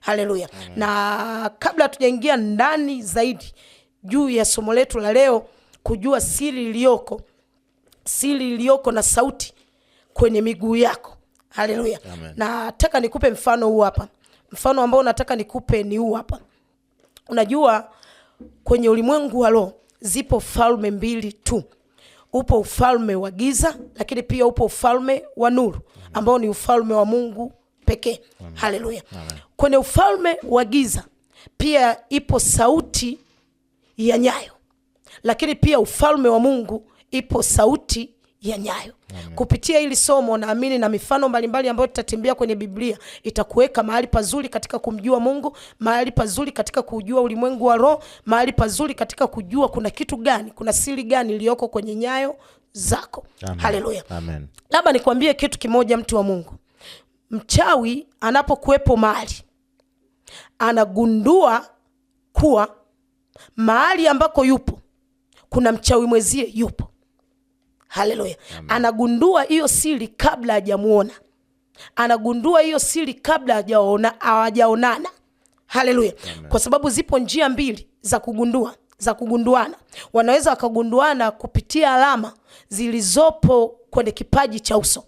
Haleluya. Na kabla tujaingia ndani zaidi juu ya somo letu la leo, kujua siri iliyoko na sauti kwenye miguu yako. Haleluya. Nataka nikupe mfano huu hapa. Mfano ambao nataka nikupe ni huu hapa. Unajua kwenye ulimwengu wa roho zipo falme mbili tu. Upo ufalme wa giza, lakini pia upo ufalme wa nuru, ambao ni ufalme wa Mungu pekee. Haleluya. Kwenye ufalme wa giza pia ipo sauti ya nyayo, lakini pia ufalme wa Mungu ipo sauti ya nyayo. Kupitia hili somo naamini na mifano mbalimbali ambayo tutatembea kwenye Biblia itakuweka mahali pazuri katika kumjua Mungu, mahali pazuri katika kujua ulimwengu wa roho, mahali pazuri katika kujua kuna kitu gani, kuna siri gani iliyoko kwenye nyayo zako. Haleluya. Labda nikwambie kitu kimoja, mtu wa Mungu. Mchawi anapokuwepo mahali, anagundua kuwa mahali ambako yupo kuna mchawi mwezie yupo. Haleluya. Anagundua hiyo siri kabla hajamuona. Anagundua hiyo siri kabla hawajaonana. Haleluya. Kwa sababu zipo njia mbili za kugunduana. Wanaweza wakagunduana kupitia alama zilizopo kwenye kipaji cha uso.